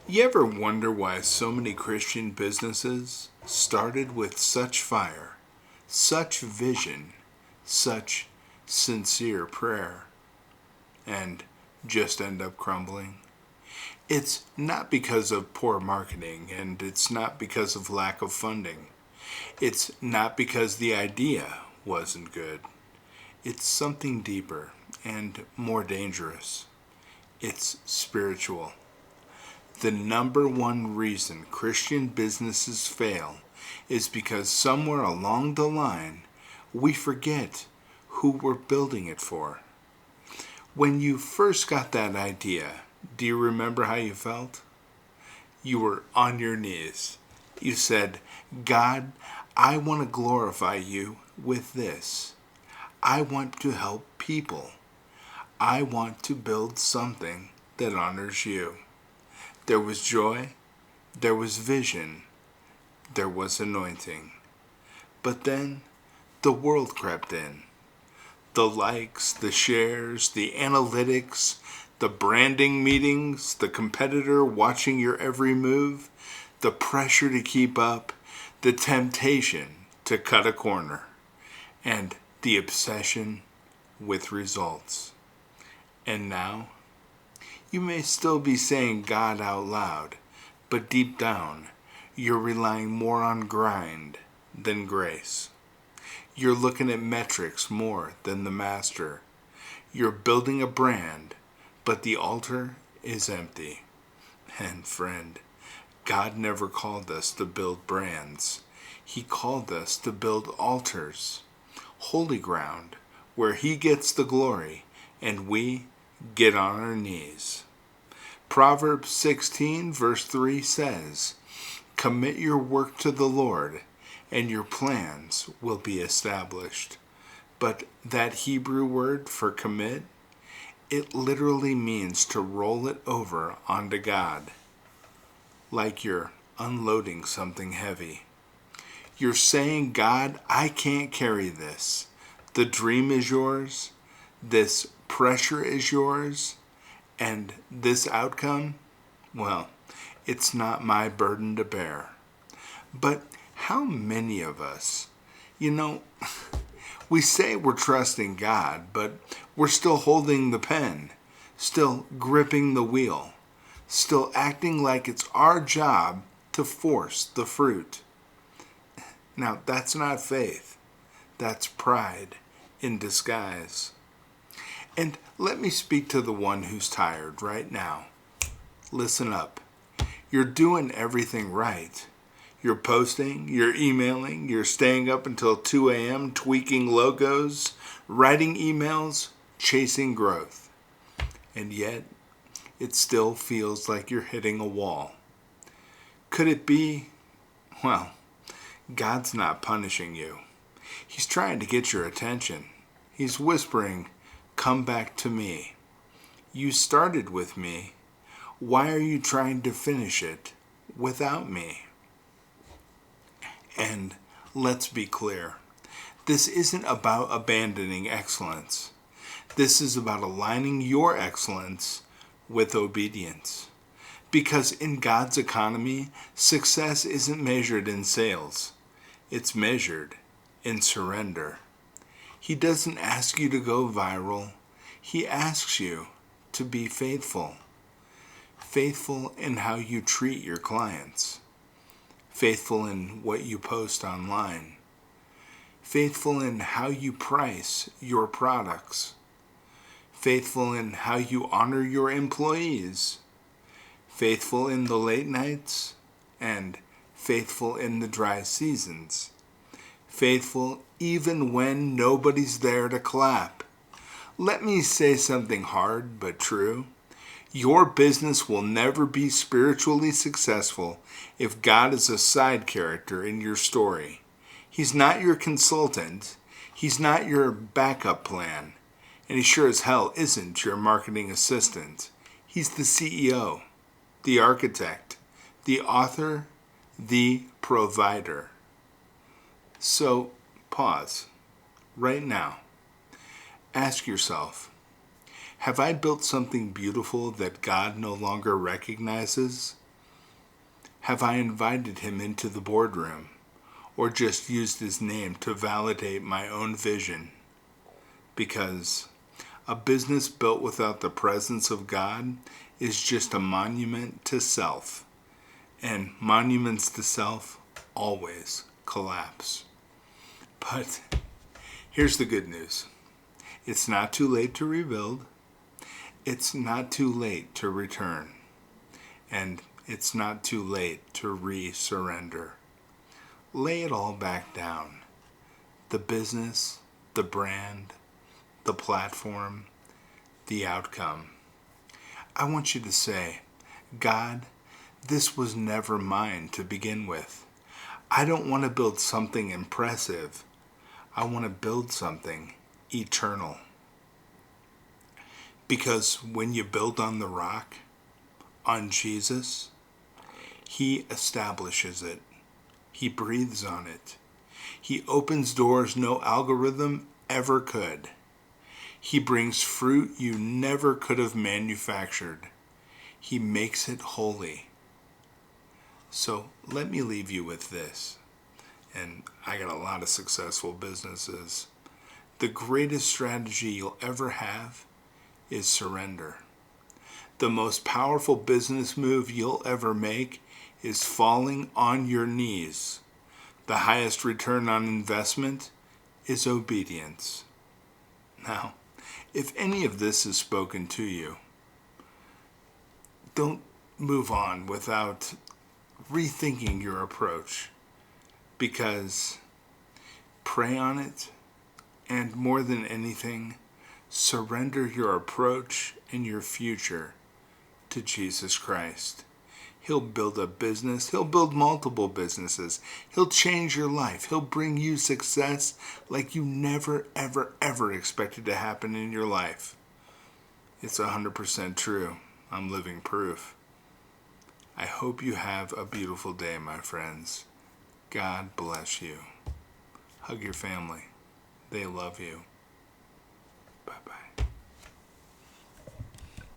You ever wonder why so many Christian businesses started with such fire, such vision, such sincere prayer, and just end up crumbling? It's not because of poor marketing, and it's not because of lack of funding. It's not because the idea wasn't good. It's something deeper and more dangerous. It's spiritual. The number one reason Christian businesses fail is because somewhere along the line we forget who we're building it for. When you first got that idea, do you remember how you felt? You were on your knees. You said, God, I want to glorify you with this. I want to help people. I want to build something that honors you. There was joy, there was vision, there was anointing. But then the world crept in. The likes, the shares, the analytics, the branding meetings, the competitor watching your every move, the pressure to keep up, the temptation to cut a corner, and the obsession with results. And now, you may still be saying God out loud, but deep down, you're relying more on grind than grace. You're looking at metrics more than the master. You're building a brand, but the altar is empty. And friend, God never called us to build brands. He called us to build altars, holy ground, where He gets the glory and we get on our knees. Proverbs 16 verse 3 says, commit your work to the Lord, and your plans will be established. But that Hebrew word for commit, it literally means to roll it over onto God, like you're unloading something heavy. You're saying, God, I can't carry this. The dream is yours, this pressure is yours, and this outcome, well, it's not my burden to bear. But how many of us, we say we're trusting God, but we're still holding the pen, still gripping the wheel, still acting like it's our job to force the fruit. Now, that's not faith. That's pride in disguise. And let me speak to the one who's tired right now. Listen up. You're doing everything right. You're posting, you're emailing, you're staying up until 2 a.m. tweaking logos, writing emails, chasing growth. And yet, it still feels like you're hitting a wall. Could it be, well, God's not punishing you. He's trying to get your attention. He's whispering, come back to me. You started with me. Why are you trying to finish it without me? And let's be clear. This isn't about abandoning excellence. This is about aligning your excellence with obedience. Because in God's economy, success isn't measured in sales. It's measured in surrender. He doesn't ask you to go viral. He asks you to be faithful. Faithful in how you treat your clients. Faithful in what you post online. Faithful in how you price your products. Faithful in how you honor your employees. Faithful in the late nights, and faithful in the dry seasons. Faithful even when nobody's there to clap. Let me say something hard but true. Your business will never be spiritually successful if God is a side character in your story. He's not your consultant. He's not your backup plan. And he sure as hell isn't your marketing assistant. He's the CEO, the architect, the author, the provider. So, pause right now. Ask yourself, have I built something beautiful that God no longer recognizes? Have I invited him into the boardroom, or just used his name to validate my own vision? Because a business built without the presence of God is just a monument to self, and monuments to self always collapse. But here's the good news. It's not too late to rebuild. It's not too late to return. And it's not too late to re-surrender. Lay it all back down. The business, the brand, the platform, the outcome. I want you to say, God, this was never mine to begin with. I don't want to build something impressive. I want to build something eternal. Because when you build on the rock, on Jesus, he establishes it. He breathes on it. He opens doors no algorithm ever could. He brings fruit you never could have manufactured. He makes it holy. So let me leave you with this. And I got a lot of successful businesses. The greatest strategy you'll ever have is surrender. The most powerful business move you'll ever make is falling on your knees. The highest return on investment is obedience. Now, if any of this is spoken to you, don't move on without rethinking your approach, because pray on it, and more than anything, surrender your approach and your future to Jesus Christ. He'll build a business. He'll build multiple businesses. He'll change your life. He'll bring you success like you never, ever, ever expected to happen in your life. It's 100% true. I'm living proof. I hope you have a beautiful day, my friends. God bless you. Hug your family. They love you.